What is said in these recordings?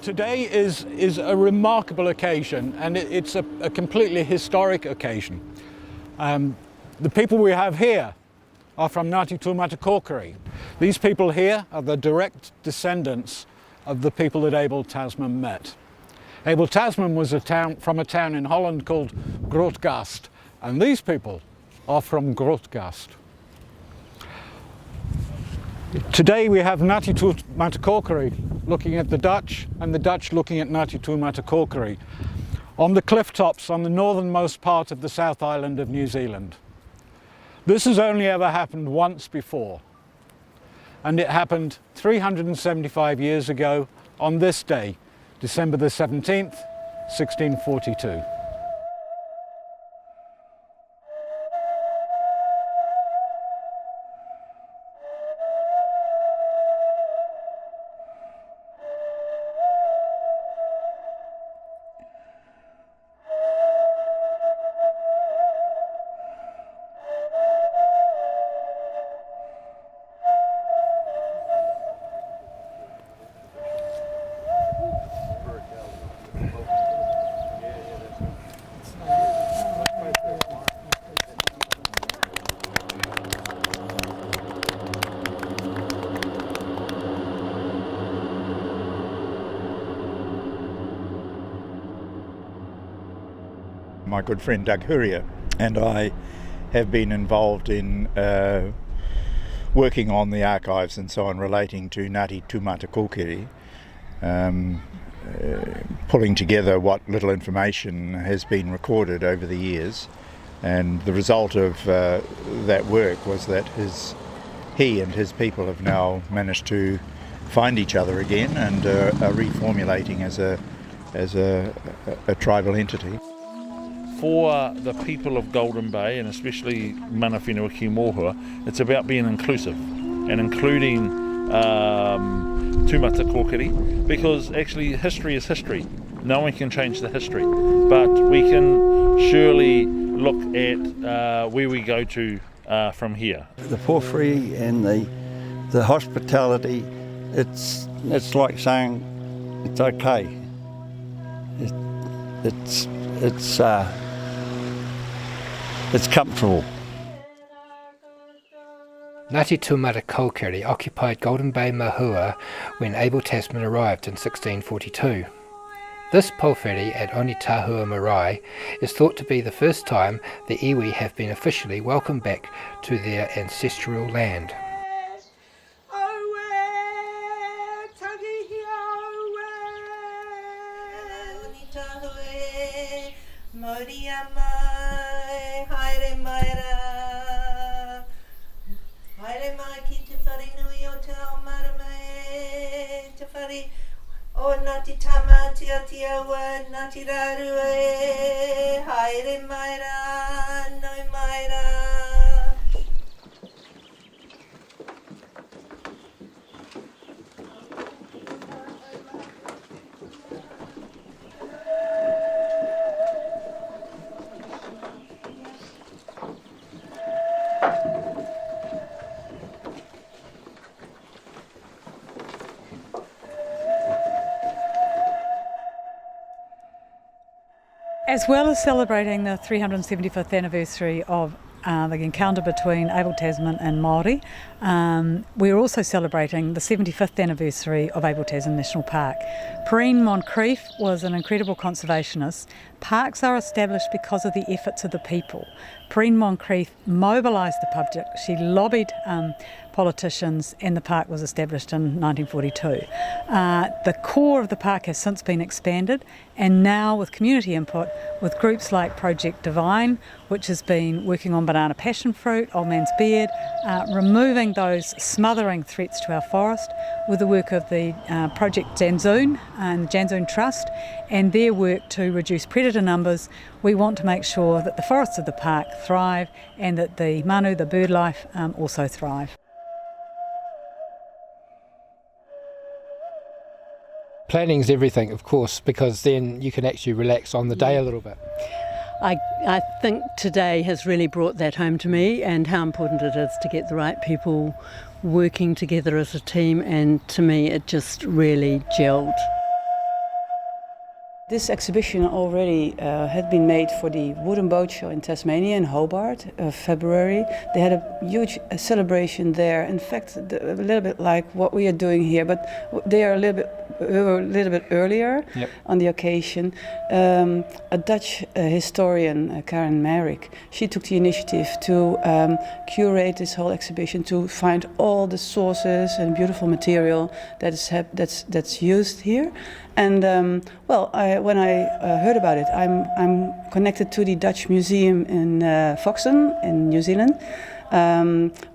Today is a remarkable occasion, and it's a completely historic occasion. The people we have here are from Ngati Tumatakokiri. These people here are the direct descendants of the people that Abel Tasman met. Abel Tasman was from a town in Holland called Grotgast, and these people are from Grotgast. Today we have Ngati Tumatakokiri looking at the Dutch, and the Dutch looking at Ngati Tumatakokiri on the cliff tops on the northernmost part of the South Island of New Zealand. This has only ever happened once before, and it happened 375 years ago on this day, December the 17th, 1642. My good friend Doug Hurrier and I have been involved in working on the archives and so on relating to Ngati Tumatakokiri, pulling together what little information has been recorded over the years, and the result of that work was that he and his people have now managed to find each other again and are reformulating as a tribal entity. For the people of Golden Bay, and especially Manawhenua ki Mohua, it's about being inclusive and including Tumatakokiri, because actually history is history. No one can change the history, but we can surely look at where we go to from here. The porphyry and the hospitality, it's like saying it's okay. It's comfortable. Ngati Tumatakokiri occupied Golden Bay, Mohua when Abel Tasman arrived in 1642. This porphyry at Onetahua Marae is thought to be the first time the iwi have been officially welcomed back to their ancestral land. Ngati Tumatakokiri, Ngati haere maira, noi maira. As well as celebrating the 375th anniversary of the encounter between Abel Tasman and Māori, we're also celebrating the 75th anniversary of Abel Tasman National Park. Perrine Moncrief was an incredible conservationist. Parks are established because of the efforts of the people. Perrine Moncrief mobilised the public. She lobbied politicians, and the park was established in 1942. The core of the park has since been expanded, and now with community input, with groups like Project Divine, which has been working on banana passion fruit, old man's beard, removing those smothering threats to our forest, with the work of the Project Janzoon and the Janzoon Trust, and their work to reduce predator numbers. We want to make sure that the forests of the park thrive and that the manu, the bird life, also thrive. Planning's everything, of course, because then you can actually relax on the day a little bit. I think today has really brought that home to me, and how important it is to get the right people working together as a team, and to me it just really gelled. This exhibition already had been made for the Wooden Boat Show in Tasmania in Hobart, February. They had a huge celebration there. In fact, a little bit like what we are doing here, but we were a little bit earlier on the occasion. A Dutch historian, Karen Merrick, she took the initiative to curate this whole exhibition, to find all the sources and beautiful material that's used here. And when I heard about it, I'm connected to the Dutch Museum in Foxton in New Zealand.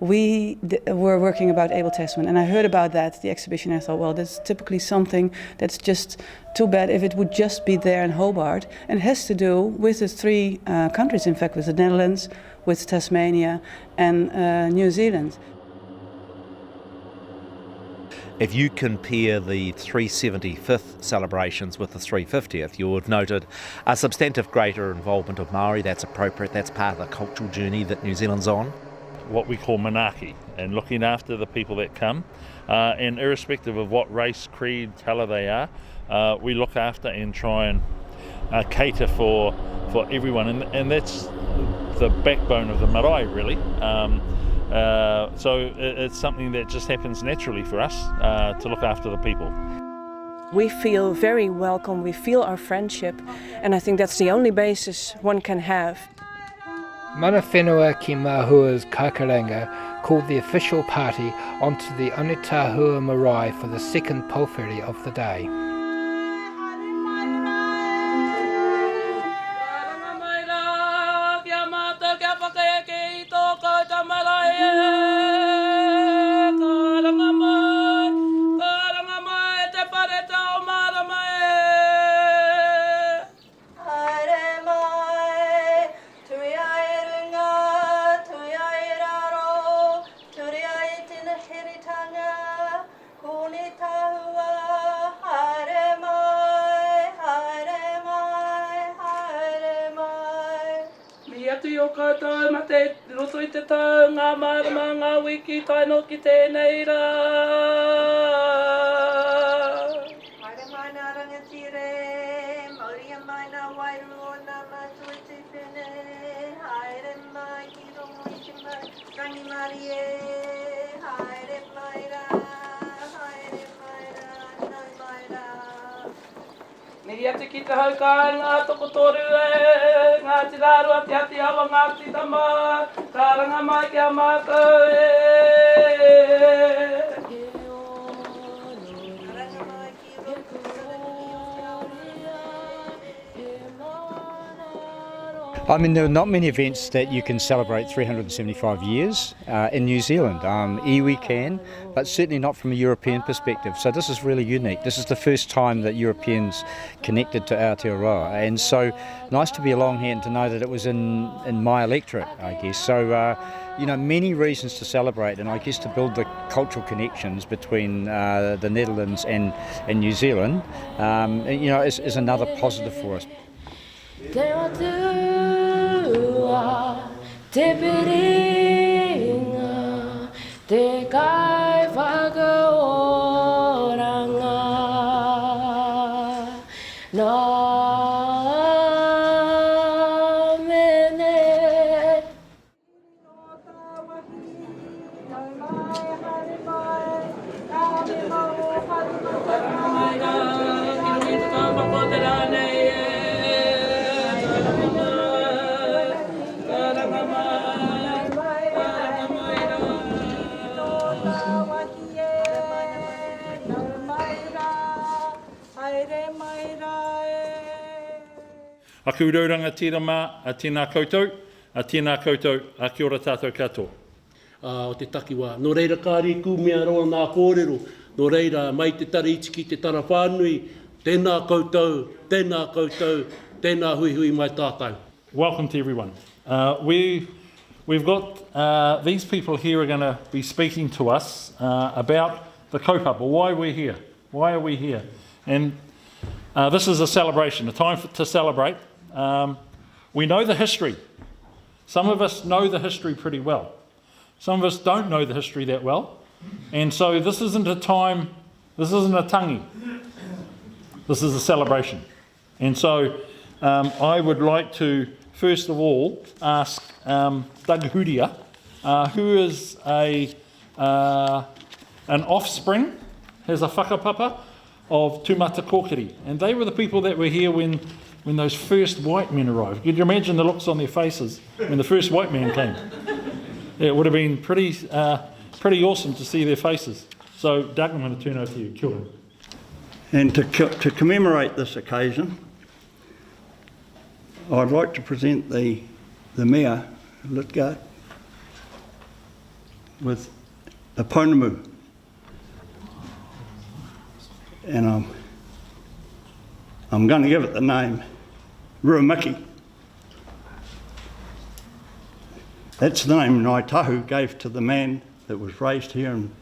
We were working about Abel Tasman, and I heard about the exhibition, and I thought, well, that's typically something that's just too bad if it would just be there in Hobart. And it has to do with the three countries, in fact, with the Netherlands, with Tasmania, and New Zealand. If you compare the 375th celebrations with the 350th, you would have noted a substantive greater involvement of Māori. That's appropriate, that's part of the cultural journey that New Zealand's on. What we call manaki, and looking after the people that come, and irrespective of what race, creed, colour they are, we look after and try and cater for everyone, and that's the backbone of the marae, really. So it's something that just happens naturally for us to look after the people. We feel very welcome, we feel our friendship, and I think that's the only basis one can have. Manawhenua ki Mohua's kakaranga called the official party onto the Onetahua Marae for the second pulwheri of the day. Ngati I mean, there are not many events that you can celebrate 375 years in New Zealand. Iwi can, but certainly not from a European perspective. So this is really unique. This is the first time that Europeans connected to Aotearoa, and so nice to be along here and to know that it was in my electorate, I guess. So, you know, many reasons to celebrate, and I guess to build the cultural connections between the Netherlands and New Zealand, you know, is another positive for us. Te atua, te piringa, te kai whakaoranga, nā mene. A kūrauranga tirama, a tēnā koutou, a kia ora tātou katoa. O te takiwā, no reira kārīku mea roa nā kōrero, no reira mai te tara itiki te tara whānui, tēnā koutou, tēnā hui hui mai tātou. Welcome to everyone. We've got these people here are going to be speaking to us about the kaupapa, why we're here. Why are we here? And this is a celebration, a time to celebrate. We know the history. Some of us know the history pretty well. Some of us don't know the history that well. And so this isn't a time, this isn't a tangi. This is a celebration. And so I would like to, first of all, ask Doug Hudia, who is an offspring, has a whakapapa of Tumatakokiri. And they were the people that were here when those first white men arrived. Could you imagine the looks on their faces when the first white man came? It would have been pretty awesome to see their faces. So, Doug, I'm going to turn over to you. Kia ora. And to commemorate this occasion, I'd like to present the Mayor of Lithgow with a pounamu. And I'm going to give it the name Ruamiki. That's the name Ngati gave to the man that was raised here in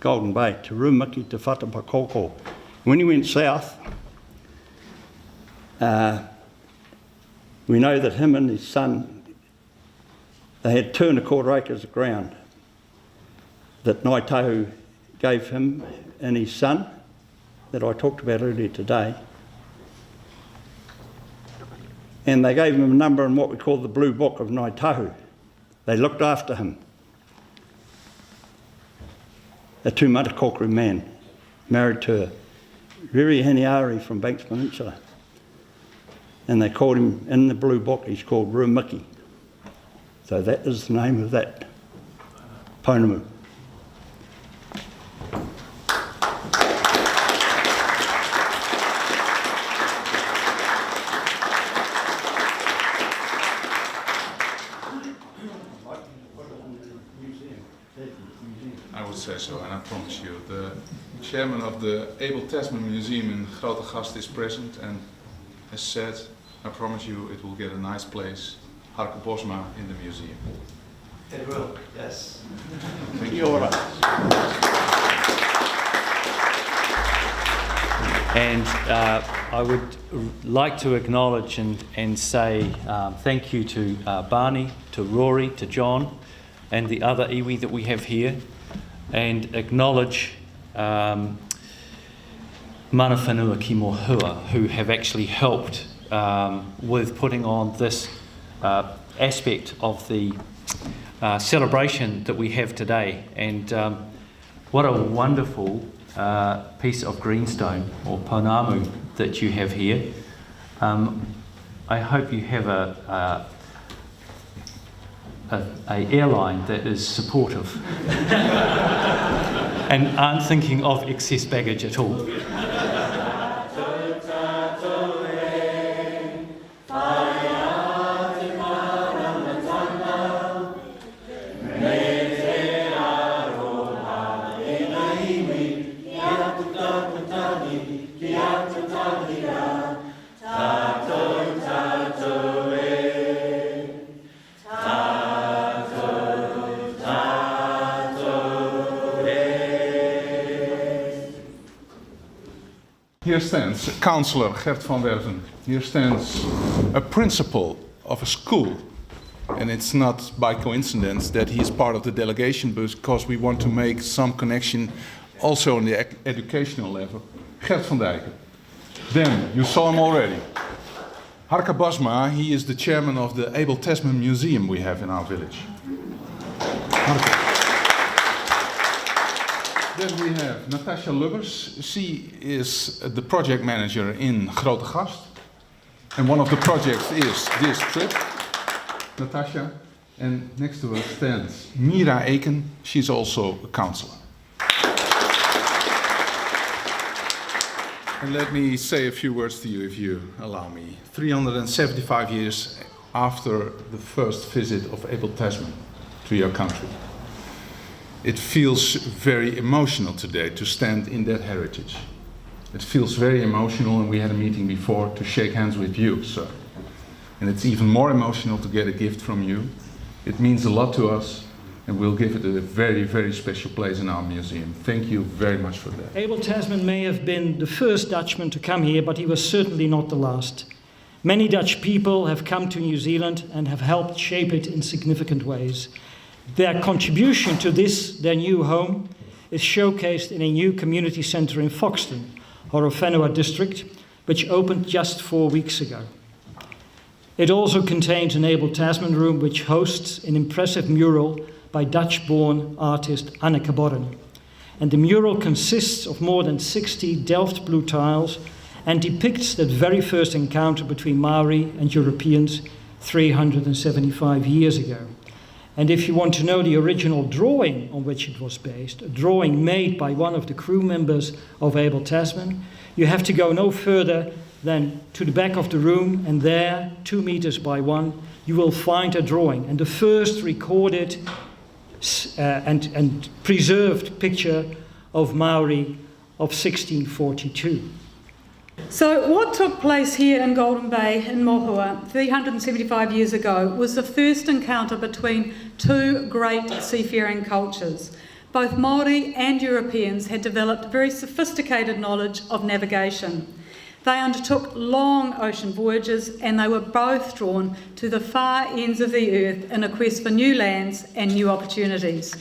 Golden Bay, Te Ruamiki Te Whatapakoko. When he went south, we know that him and his son, they had 2¼ acres of ground that Ngati gave him and his son, that I talked about earlier today. And they gave him a number in what we call the Blue Book of Ngati. They looked after him. A Tumatakokiri man, married to a very Hiniari from Banks Peninsula. And they called him, in the Blue Book, he's called Ruamiki. So that is the name of that pounamu. I would say so, and I promise you. The chairman of the Abel Tasman Museum in Grootegast is present and has said, I promise you it will get a nice place, Harke Bosma, in the museum. It will, yes. Thank you. And I would like to acknowledge and say thank you to Barney, to Rory, to John, and the other iwi that we have here, and acknowledge Manawhenua ki Mohua, who have actually helped with putting on this aspect of the celebration that we have today. And what a wonderful piece of greenstone or pounamu that you have here. I hope you have a airline that is supportive and aren't thinking of excess baggage at all. Here stands Councillor Gert van Werven. Here stands a principal of a school. And it's not by coincidence that he's part of the delegation, because we want to make some connection also on the educational level. Gert van Dijken. Then, you saw him already. Harke Bosma, he is the chairman of the Abel Tasman Museum we have in our village. Harke. Then we have Natasha Lubbers. She is the project manager in Grootegast. And one of the projects is this trip. Natasha. And next to her stands Mira Eken. She's also a councillor. And let me say a few words to you, if you allow me. 375 years after the first visit of Abel Tasman to your country. It feels very emotional today to stand in that heritage. It feels very emotional, and we had a meeting before to shake hands with you, sir. And it's even more emotional to get a gift from you. It means a lot to us, and we'll give it a very, very special place in our museum. Thank you very much for that. Abel Tasman may have been the first Dutchman to come here, but he was certainly not the last. Many Dutch people have come to New Zealand and have helped shape it in significant ways. Their contribution to this, their new home, is showcased in a new community centre in Foxton, Manawhenua district, which opened just 4 weeks ago. It also contains an Abel Tasman room, which hosts an impressive mural by Dutch-born artist Anneke Borren. And the mural consists of more than 60 Delft blue tiles and depicts that very first encounter between Maori and Europeans 375 years ago. And if you want to know the original drawing on which it was based, a drawing made by one of the crew members of Abel Tasman, you have to go no further than to the back of the room, and there, 2 meters by 1, you will find a drawing. And the first recorded and preserved picture of Maori of 1642. So what took place here in Golden Bay in Mohua 375 years ago was the first encounter between two great seafaring cultures. Both Māori and Europeans had developed very sophisticated knowledge of navigation. They undertook long ocean voyages, and they were both drawn to the far ends of the earth in a quest for new lands and new opportunities.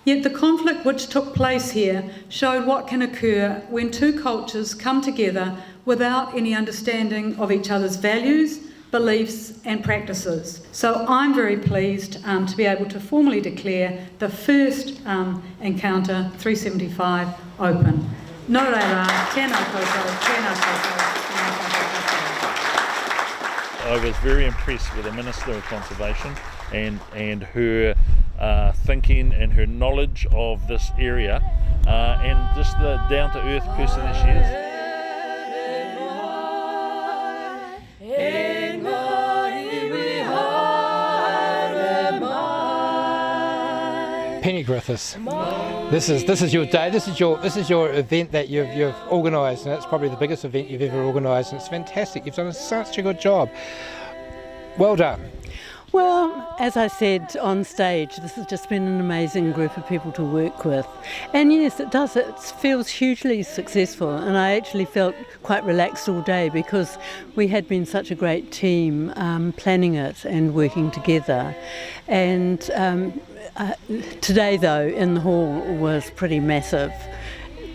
Yet the conflict which took place here showed what can occur when two cultures come together without any understanding of each other's values, beliefs and practices. So I'm very pleased to be able to formally declare the first encounter 375 open. Nō reira, tēnā koutou, tēnā koutou, tēnā koutou. I was very impressed with the Minister of Conservation and her thinking and her knowledge of this area and just the down-to-earth person that she is. Penny Griffiths, this is your day. This is your event that you've organised, and it's probably the biggest event you've ever organised. And it's fantastic. You've done such a good job. Well done. Well, as I said on stage, this has just been an amazing group of people to work with. And yes, it does. It feels hugely successful. And I actually felt quite relaxed all day because we had been such a great team planning it and working together. And today, though, in the hall was pretty massive.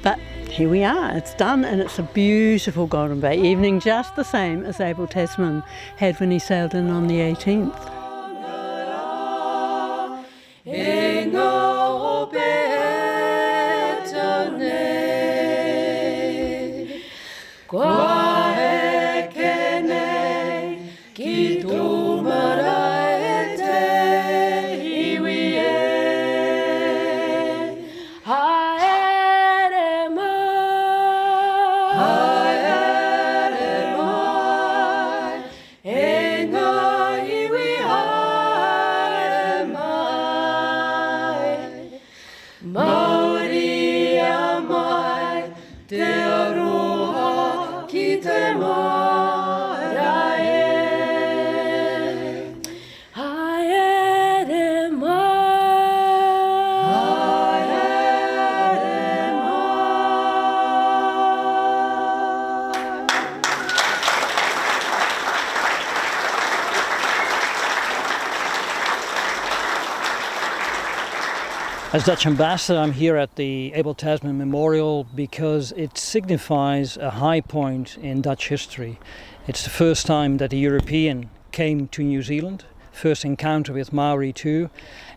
But here we are, it's done, and it's a beautiful Golden Bay evening, just the same as Abel Tasman had when he sailed in on the 18th. As Dutch ambassador, I'm here at the Abel Tasman Memorial because it signifies a high point in Dutch history. It's the first time that a European came to New Zealand, first encounter with Maori too,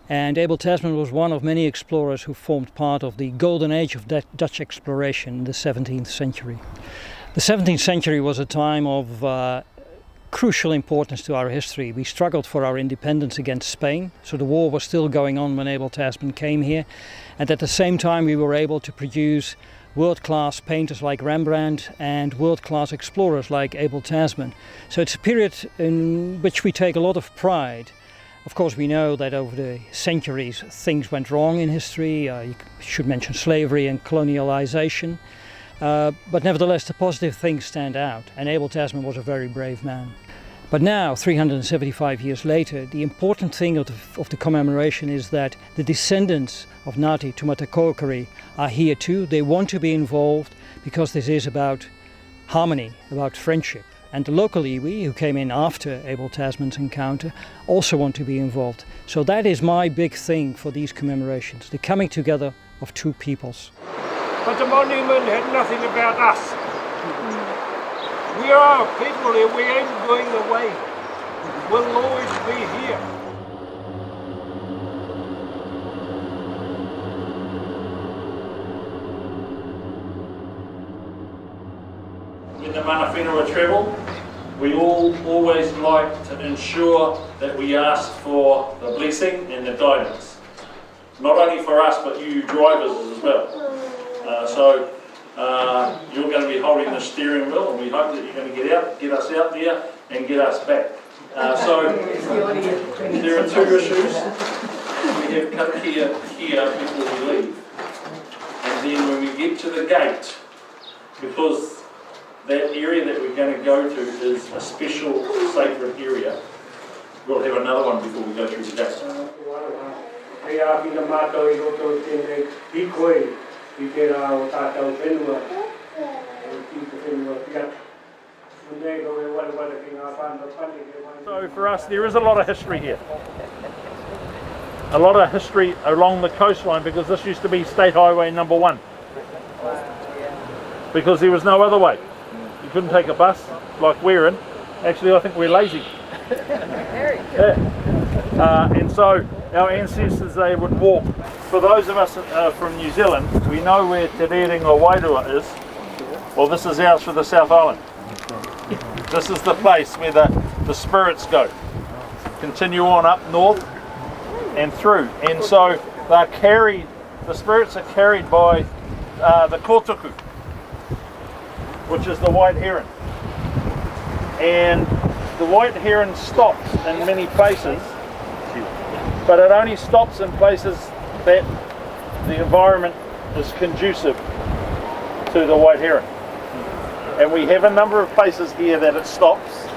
and Abel Tasman was one of many explorers who formed part of the golden age of Dutch exploration in the 17th century. The 17th century was a time of crucial importance to our history. We struggled for our independence against Spain, so the war was still going on when Abel Tasman came here, and at the same time we were able to produce world-class painters like Rembrandt and world-class explorers like Abel Tasman. So it's a period in which we take a lot of pride. Of course, we know that over the centuries things went wrong in history. You should mention slavery and colonialization. But nevertheless, the positive things stand out, and Abel Tasman was a very brave man. But now, 375 years later, the important thing of the commemoration is that the descendants of Ngati Tumatakokiri are here too. They want to be involved because this is about harmony, about friendship. And the local iwi, who came in after Abel Tasman's encounter, also want to be involved. So that is my big thing for these commemorations, the coming together of two peoples. But the monument had nothing about us. We are people and we ain't going away. We'll always be here. When the Manawhenua travel, we always like to ensure that we ask for the blessing and the guidance. Not only for us, but you drivers as well. You're going to be holding the steering wheel, and we hope that you're going to get us out there and get us back. There are two issues. We have come here before we leave. And then when we get to the gate, because that area that we're going to go to is a special sacred area, we'll have another one before we go through the gate. So for us, there is a lot of history here. A lot of history along the coastline, because this used to be State Highway number 1. Because there was no other way. You couldn't take a bus like we're in. Actually, I think we're lazy. And so our ancestors, they would walk. For those of us from New Zealand, we know where Te Rering o Wairua is. Well, this is ours for the South Island. This is the place where the spirits go. Continue on up north and through. And so they're carried, the spirits are carried by the kotuku, which is the white heron. And the white heron stops in many places, but it only stops in places that the environment is conducive to the white heron. And we have a number of places here that it stops.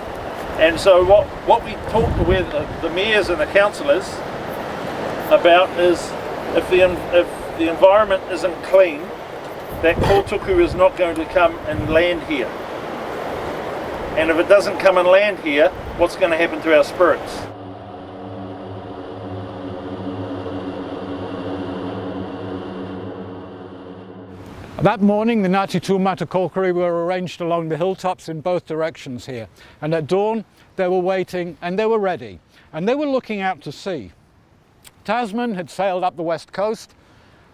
And so what we talk with the mayors and the councillors about is if the environment isn't clean, that kotuku is not going to come and land here. And if it doesn't come and land here, what's going to happen to our spirits? That morning, the Ngati Tumatakokiri were arranged along the hilltops in both directions here. And at dawn, they were waiting and they were ready. And they were looking out to sea. Tasman had sailed up the west coast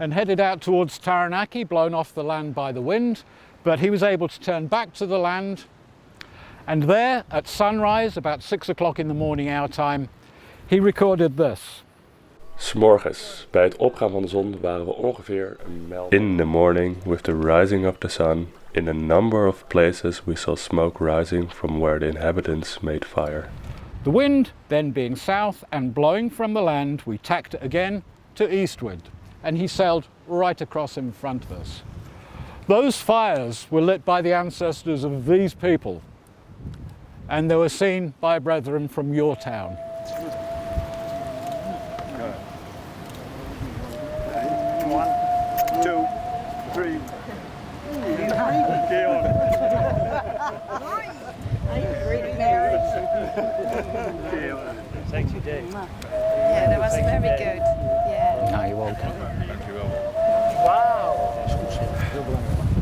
and headed out towards Taranaki, blown off the land by the wind, but he was able to turn back to the land. And there, at sunrise, about 6 o'clock in the morning our time, he recorded this. 'S morgens, bij het opgaan van de zon, waren we ongeveer een mijl. In the morning, with the rising of the sun, in a number of places we saw smoke rising from where the inhabitants made fire. The wind then being south and blowing from the land, we tacked again to eastward, and he sailed right across in front of us. Those fires were lit by the ancestors of these people, and they were seen by brethren from your town. Thank you, Dave. Yeah, that was very good. Yeah. No, you're welcome. Thank you well. Wow.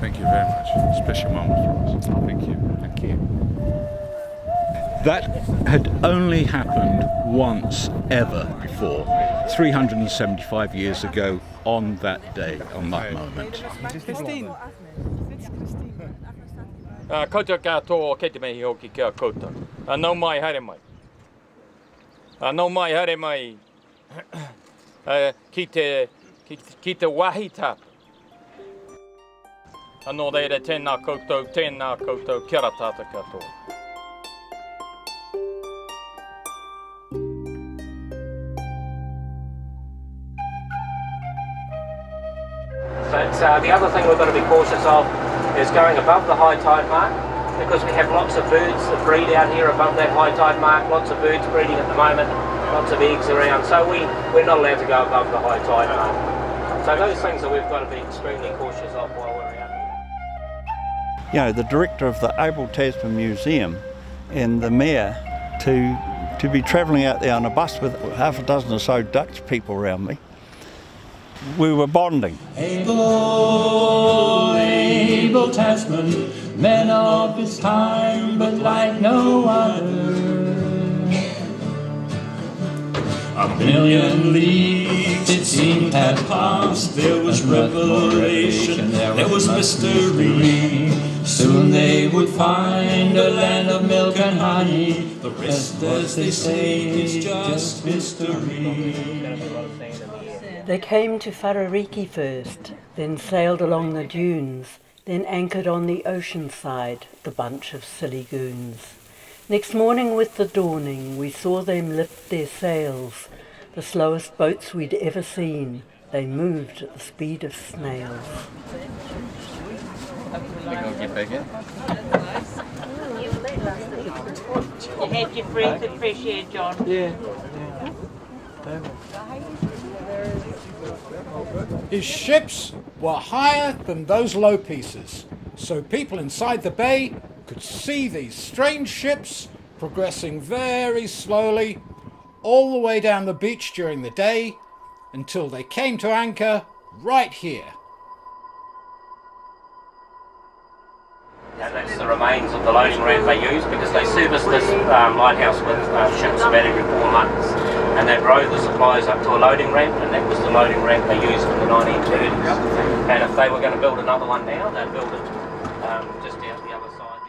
Thank you very much. Special moment for us. Thank you. Thank you. That had only happened once ever before, 375 years ago on that day, on that moment. Christine. Koutou katoa kei te mehi hoki kia koutou. Nau mai haere mai. Nau mai haere mai ki te wahi tapu. Anō reira tēnā koutou, kia ra tātou katoa. But the other thing we've got to be cautious of is going above the high tide mark, because we have lots of birds that breed out here above that high tide mark, lots of birds breeding at the moment, lots of eggs around, so we're not allowed to go above the high tide mark. So those things that we've got to be extremely cautious of while we're out here. You know, the director of the Abel Tasman Museum and the mayor to be travelling out there on a bus with half a dozen or so Dutch people around me. We were bonding. Abel Tasman, man of his time, but like no other. A million leagues it seemed had passed. There was revelation, there was mystery. Soon they would find a land of milk and honey. The rest, as they say, is just history. They came to Wharariki first, then sailed along the dunes, then anchored on the ocean side, the bunch of silly goons. Next morning with the dawning, we saw them lift their sails, the slowest boats we'd ever seen. They moved at the speed of snails. You had your breath of fresh air, John. Yeah. His ships were higher than those low pieces, so people inside the bay could see these strange ships progressing very slowly all the way down the beach during the day until they came to anchor right here. And that's the remains of the loading ramp they used, because they serviced this lighthouse with ships about every 4 months. And they drove the supplies up to a loading ramp, and that was the loading ramp they used in the 1930s. And if they were going to build another one now, they'd build it just out the other side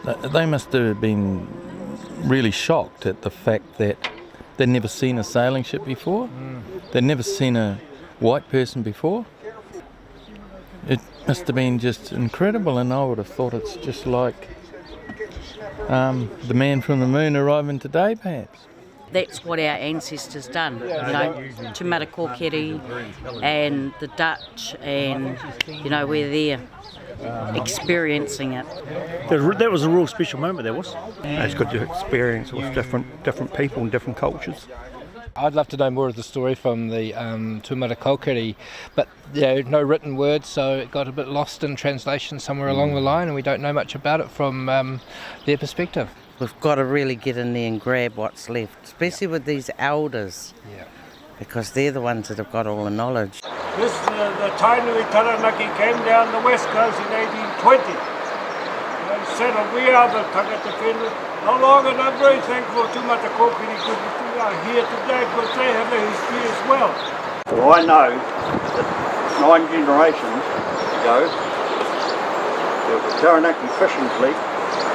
there. They must have been really shocked at the fact that they'd never seen a sailing ship before. They'd never seen a white person before. It must have been just incredible, and I would have thought it's just like the man from the moon arriving today, perhaps. That's what our ancestors done, you know, Tumatakokiri and the Dutch, and, you know, we're there experiencing it. That was a real special moment, that was. It's good to experience with different people and different cultures. I'd love to know more of the story from the Tumatakokiri, but no written words, so it got a bit lost in translation somewhere along the line, and we don't know much about it from their perspective. We've got to really get in there and grab what's left, especially with these elders, because they're the ones that have got all the knowledge. This the Tainui Taranaki came down the west coast in 1820. They settled, we are the tangata whenua. No longer, and I'm very thankful to Tumatakokiri because we are here today because they have a history as well. Well, I know that 9 generations ago, the Taranaki fishing fleet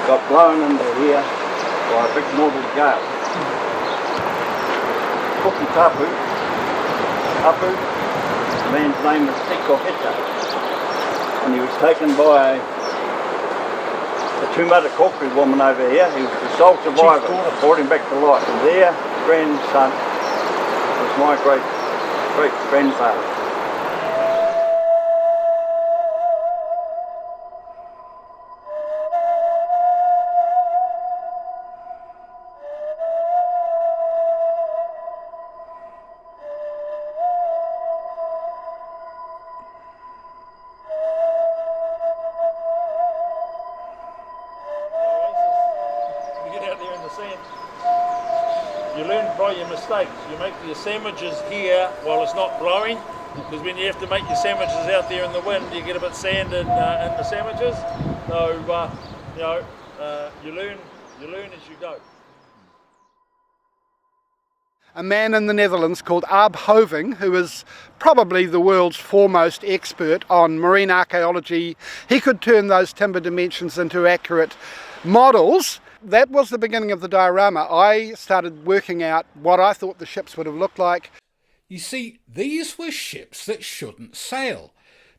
got blown into here by a big northern gale. Kuki Tapu, the man's name was Tiko Heta, and he was taken by the Tumatakokiri woman over here. He was the sole survivor, brought him back to life, and their grandson was my great grandfather. You learn by your mistakes. You make your sandwiches here while it's not blowing, because when you have to make your sandwiches out there in the wind, you get a bit of sand in the sandwiches. So you learn as you go. A man in the Netherlands called Ab Hoving, who is probably the world's foremost expert on marine archaeology. He could turn those timber dimensions into accurate models. That was the beginning of the diorama. I started working out what I thought the ships would have looked like. You see, these were ships that shouldn't sail,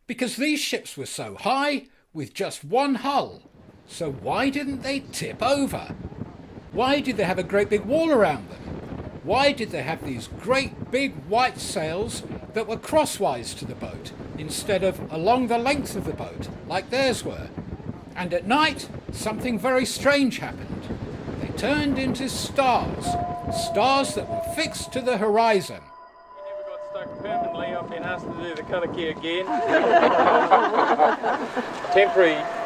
because these ships were so high with just one hull. So why didn't they tip over? Why did they have a great big wall around them? Why did they have these great big white sails that were crosswise to the boat instead of along the length of the boat like theirs were? And at night, something very strange happened. They turned into stars that were fixed to the horizon. Stuck permanently. I've been asked to do the karaki again.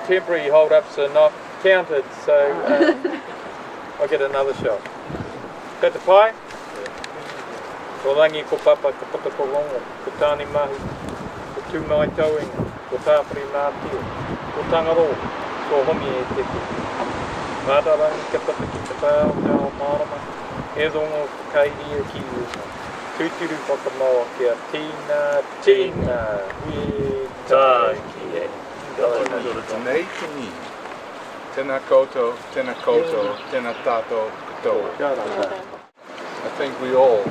temporary hold-ups are not counted, so I'll get another shot. Got the pie? Ko rangi ko papa ko pata ko rongo, ko tāni mahi, ko tūmai tauenga, ko tāpari nā tio, ko tangaro, ko hongi e te te. Mātarangi ka pata ki te pāo, te ao mārama, e rongo ko kairi e ki usa. Tūturu whakamaua kia tīna, hui tāki e. Nei tini. Tēnā koutou, tēnā tātou katoa. I think we all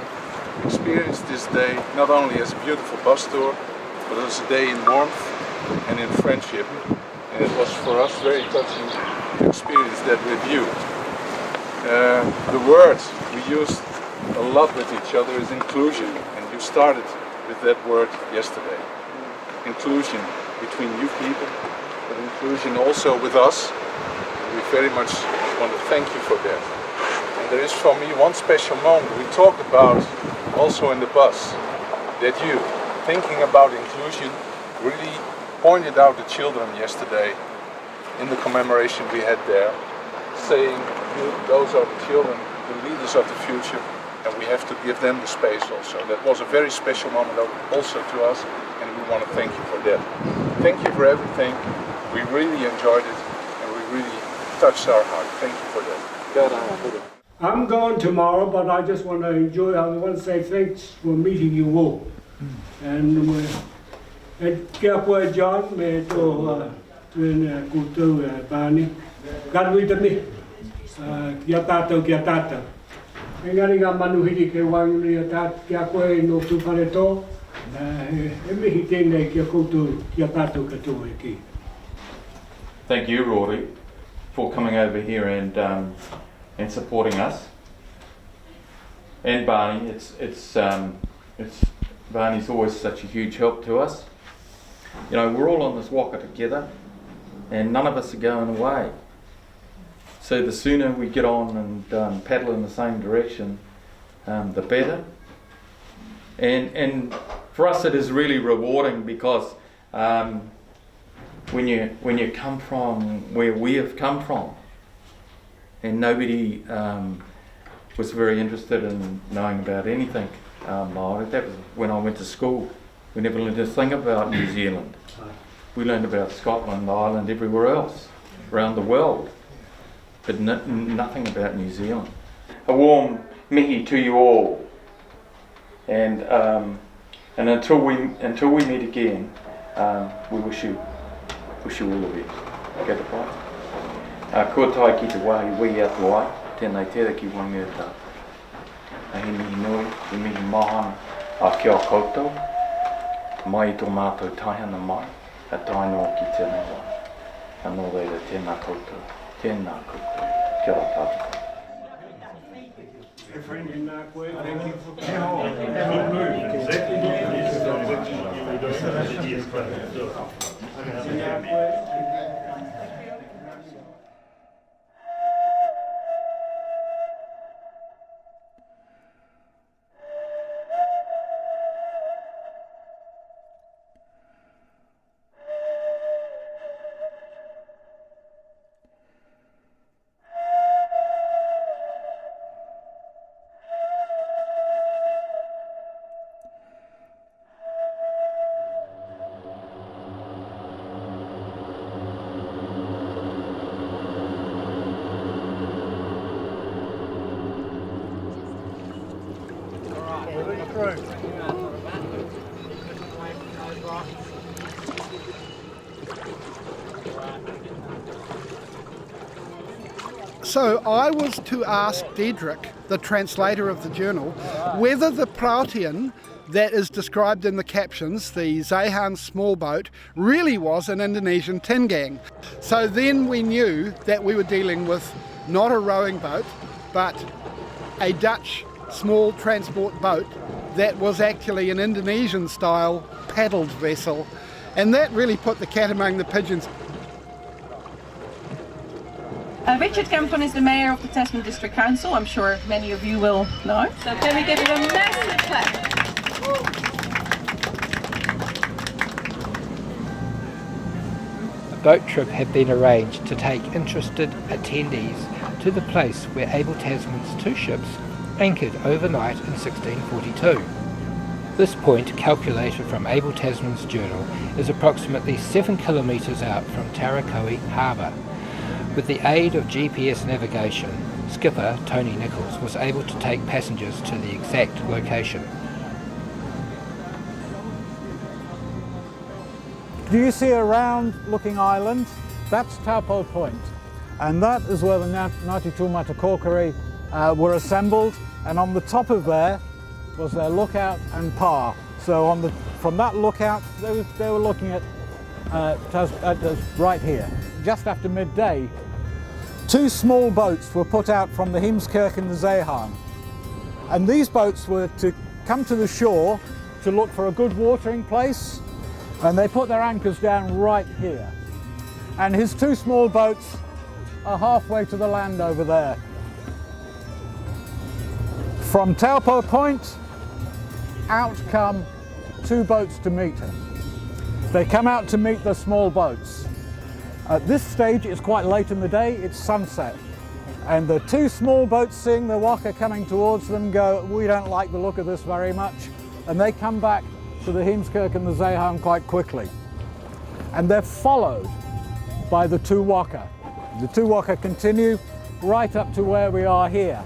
experienced this day not only as a beautiful bus tour, but as a day in warmth and in friendship. And it was for us very touching to experience that with you. The word we used a lot with each other is inclusion, and you started with that word yesterday. Inclusion between you people, but inclusion also with us. We very much want to thank you for that. And there is for me one special moment we talked about also in the bus, that you, thinking about inclusion, really pointed out the children yesterday in the commemoration we had there, saying those are the children, the leaders of the future, and we have to give them the space also. That was a very special moment also to us, and we want to thank you for that. Thank you for everything. We really enjoyed it, and we really touched our heart. Thank you for that. I'm going tomorrow, but I just want to enjoy. I want to say thanks for meeting you all. And kia koe John, me tō koutou Bani. Garui te me, kia tātou. Engari ngā manuhiri ke wanguri a tāt kia koe no tūpare tō. E mihi tēnei kia koutou, kia tātou katoa e ki. Thank you, Rory, for coming over here and supporting us. And Barney, it's Barney's always such a huge help to us. You know, we're all on this waka together, and none of us are going away. So the sooner we get on and paddle in the same direction, the better. And for us, it is really rewarding because when you come from where we have come from, and nobody was very interested in knowing about anything Māori. That was when I went to school. We never learned a thing about New Zealand. We learned about Scotland, Ireland, everywhere else around the world, but nothing about New Zealand. A warm mihi to you all, and until we meet again, we wish you all the best. Kia te pai. Kua tai ki te wahi wei atu ai, tēnei tera ki wangi tā. He mihi nui, he mihi mahana a kia koutou, mai I tō mātou taihana mai, a tainoa ki tēnei wai. Anō reira tēnā koutou, kia ora tātou. Thank you for coming. So I was to ask Dedrick, the translator of the journal, whether the Prautian that is described in the captions, the Zeehaen small boat, really was an Indonesian tin gang. So then we knew that we were dealing with not a rowing boat, but a Dutch small transport boat that was actually an Indonesian style paddled vessel. And that really put the cat among the pigeons. Richard Kempton is the mayor of the Tasman District Council. I'm sure many of you will know. So can we give him a massive clap? A boat trip had been arranged to take interested attendees to the place where Abel Tasman's two ships, anchored overnight in 1642. This point, calculated from Abel Tasman's journal, is approximately 7 kilometres out from Tarakoi Harbour. With the aid of GPS navigation, skipper Tony Nichols was able to take passengers to the exact location. Do you see a round-looking island? That's Taupo Point, and that is where the Ngati Tumatakokiri were assembled, and on the top of there was their lookout and pa. So from that lookout, they were looking at right here. Just after midday, 2 small boats were put out from the Heemskerk and Zeehaen, and these boats were to come to the shore to look for a good watering place, and they put their anchors down right here. And his 2 small boats are halfway to the land over there. From Taupo Point, out come 2 boats to meet him. They come out to meet the small boats. At this stage, it's quite late in the day, it's sunset. And the 2 small boats, seeing the waka coming towards them, go, "We don't like the look of this very much." And they come back to the Heemskerk and the Zeehaen quite quickly. And they're followed by the 2 waka. The 2 waka continue right up to where we are here.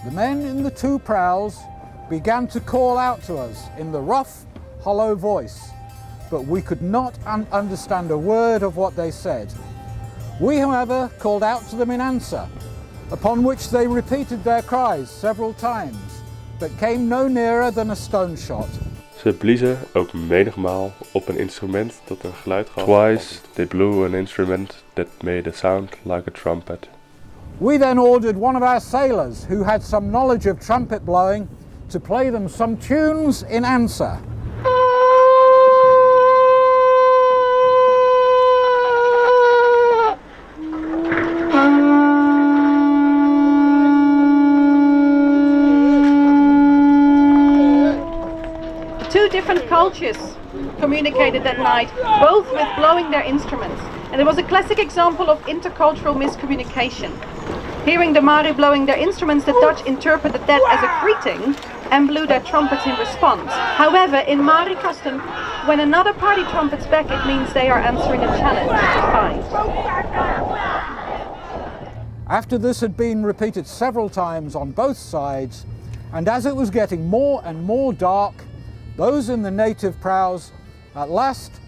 The men in the 2 prows began to call out to us in the rough, hollow voice, but we could not understand a word of what they said. We, however, called out to them in answer, upon which they repeated their cries several times, but came no nearer than a stone shot. Ze bliezen ook menigmaal op een instrument dat een geluid gaf. Twice they blew an instrument that made a sound like a trumpet. We then ordered one of our sailors, who had some knowledge of trumpet blowing, to play them some tunes in answer. Two different cultures communicated that night, both with blowing their instruments. And it was a classic example of intercultural miscommunication. Hearing the Māori blowing their instruments, the Dutch interpreted that as a greeting and blew their trumpets in response. However, in Māori custom, when another party trumpets back, it means they are answering a challenge to fight. After this had been repeated several times on both sides, and as it was getting more and more dark, those in the native prows at last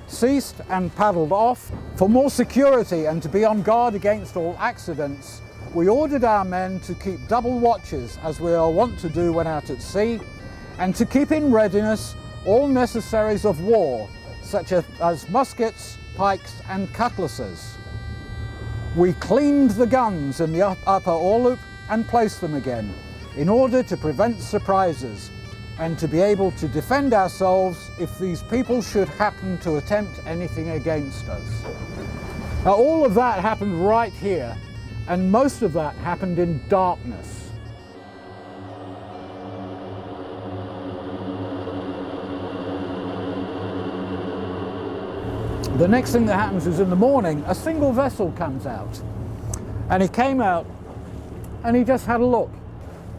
ceased and paddled off. For more security and to be on guard against all accidents, we ordered our men to keep double watches, as we are wont to do when out at sea, and to keep in readiness all necessaries of war, such as muskets, pikes and cutlasses. We cleaned the guns in the upper oarloop and placed them again, in order to prevent surprises, and to be able to defend ourselves if these people should happen to attempt anything against us. Now, all of that happened right here, and most of that happened in darkness. The next thing that happens is in the morning, a single vessel comes out. And he came out and he just had a look.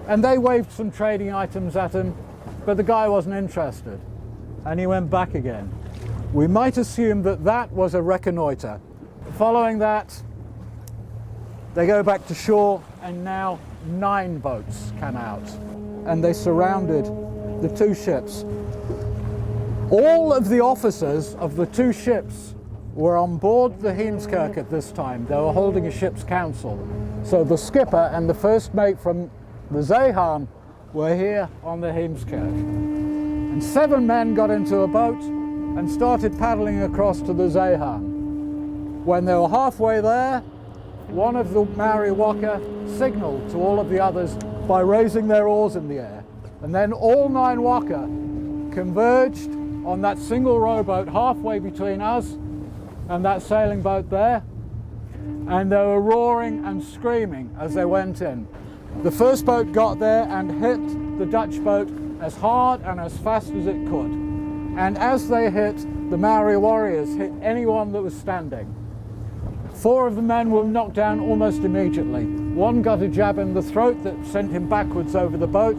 And they waved some trading items at him, but the guy wasn't interested, and he went back again. We might assume that that was a reconnoiter. Following that, they go back to shore, and now 9 boats come out, and they surrounded the 2 ships. All of the officers of the 2 ships were on board the Heemskerk at this time. They were holding a ship's council. So the skipper and the first mate from the Zeehaen were here on the Heemskerk. And 7 men got into a boat and started paddling across to the Zeehaen. When they were halfway there, one of the Maori waka signalled to all of the others by raising their oars in the air. And then all 9 waka converged on that single rowboat halfway between us and that sailing boat there. And they were roaring and screaming as they went in. The first boat got there and hit the Dutch boat as hard and as fast as it could. And as they hit, the Maori warriors hit anyone that was standing. 4 of the men were knocked down almost immediately. 1 got a jab in the throat that sent him backwards over the boat.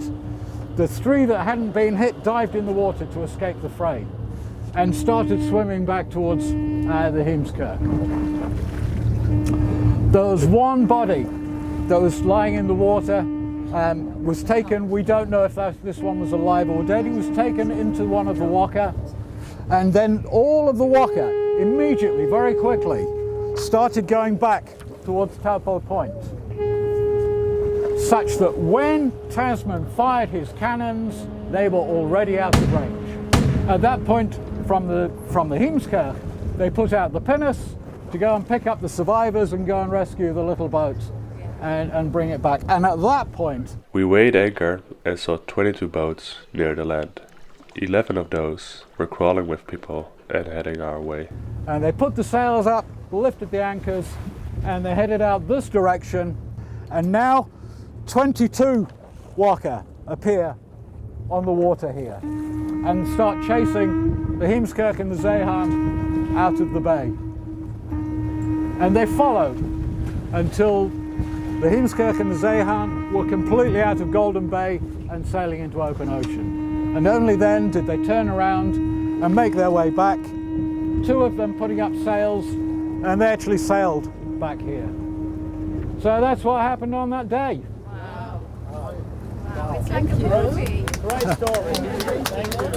The 3 that hadn't been hit dived in the water to escape the fray and started swimming back towards the Heemskerk. There was 1 body that was lying in the water, was taken. We don't know if this one was alive or dead. He was taken into one of the waka, and then all of the waka immediately, very quickly, started going back towards Taupo Point, such that when Tasman fired his cannons, they were already out of range. At that point, from the Heemskerk, they put out the pinnace to go and pick up the survivors and go and rescue the little boat and bring it back. And at that point, we weighed anchor and saw 22 boats near the land. 11 of those were crawling with people and heading our way. And they put the sails up, lifted the anchors, and they headed out this direction. And now 22 waka appear on the water here and start chasing the Heemskerk and the Zeehaen out of the bay. And they followed until the Heemskerk and the Zeehaen were completely out of Golden Bay and sailing into open ocean. And only then did they turn around and make their way back. 2 of them putting up sails, and they actually sailed back here. So that's what happened on that day. Wow. Wow. It's like a movie. Great story. Thank you.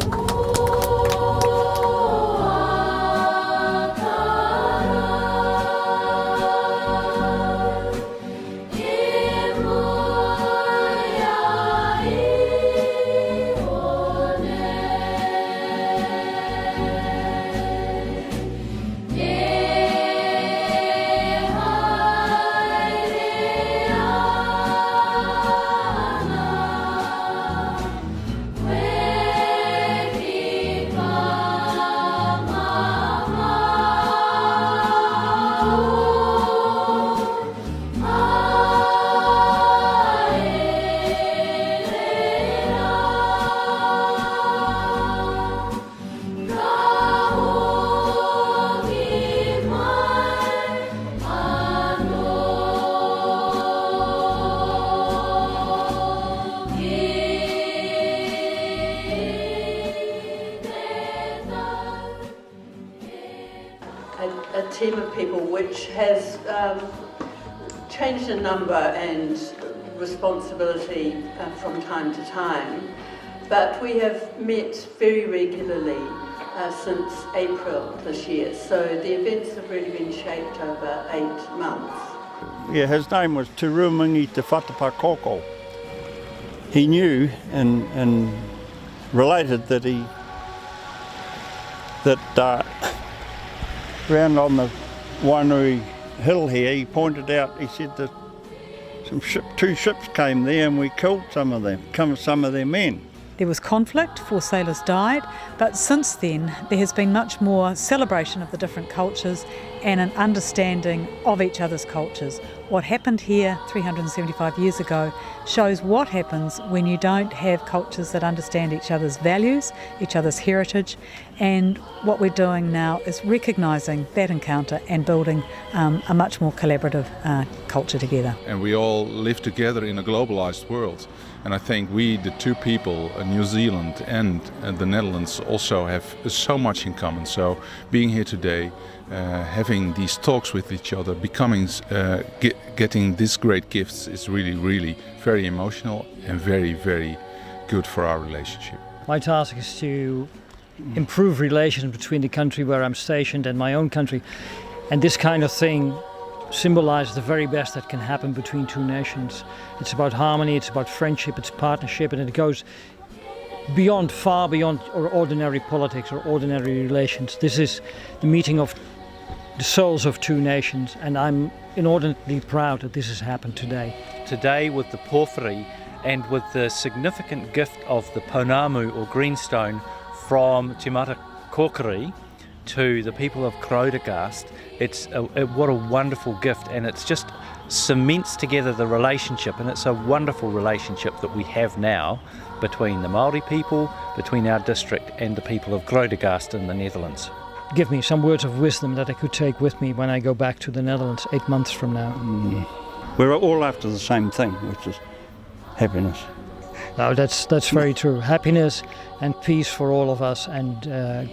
A team of people which has changed in number and responsibility from time to time, but we have met very regularly since April this year, so the events have really been shaped over 8 months. Yeah, his name was Te Ruamingi Te Whatapakoko. He knew and related that round on the Wainui hill here, he pointed out, he said that 2 ships came there and we killed some of their men. There was conflict, 4 sailors died, but since then there has been much more celebration of the different cultures and an understanding of each other's cultures. What happened here 375 years ago shows what happens when you don't have cultures that understand each other's values, each other's heritage, and what we're doing now is recognising that encounter and building a much more collaborative culture together. And we all live together in a globalised world. And I think we, the 2 people, New Zealand and the Netherlands, also have so much in common. So being here today, having these talks with each other, getting these great gifts is really, really very emotional and very, very good for our relationship. My task is to improve relations between the country where I'm stationed and my own country. And this kind of thing symbolize the very best that can happen between 2 nations. It's about harmony, it's about friendship, it's partnership, and it goes far beyond ordinary politics or ordinary relations. This is the meeting of the souls of 2 nations, and I'm inordinately proud that this has happened today. Today, with the porphyry and with the significant gift of the pounamu or greenstone from Tumatakokiri to the people of Crodagast, what a wonderful gift, and it's just cements together the relationship, and it's a wonderful relationship that we have now between the Māori people, between our district and the people of Crodagast in the Netherlands. give me some words of wisdom that I could take with me when I go back to the Netherlands 8 months from now. We're all after the same thing, which is happiness. No, that's very true. Happiness and peace for all of us, and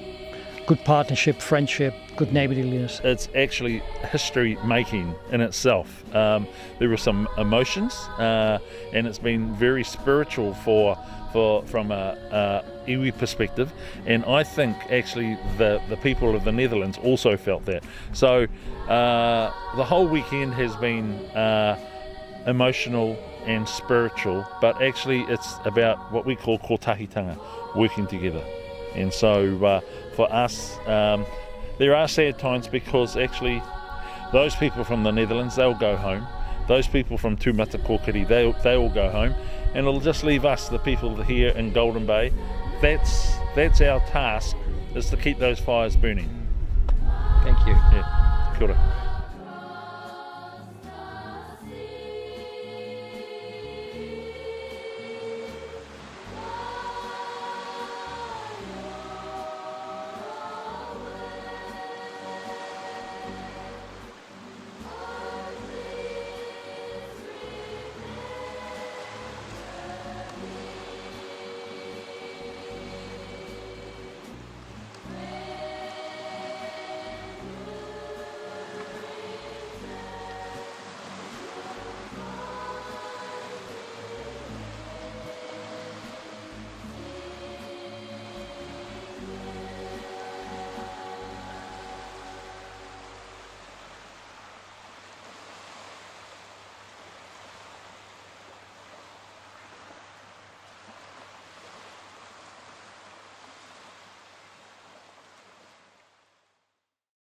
good partnership, friendship, good neighbourliness. It's actually history making in itself. There were some emotions, and it's been very spiritual from a iwi perspective, and I think actually the people of the Netherlands also felt that. So the whole weekend has been emotional and spiritual, but actually it's about what we call kotahitanga, working together. And so for us, there are sad times, because actually those people from the Netherlands, they'll go home. Those people from Tumatakokiri, they all go home, and it'll just leave us, the people here in Golden Bay. That's our task, is to keep those fires burning. Thank you. Yeah, kia ora.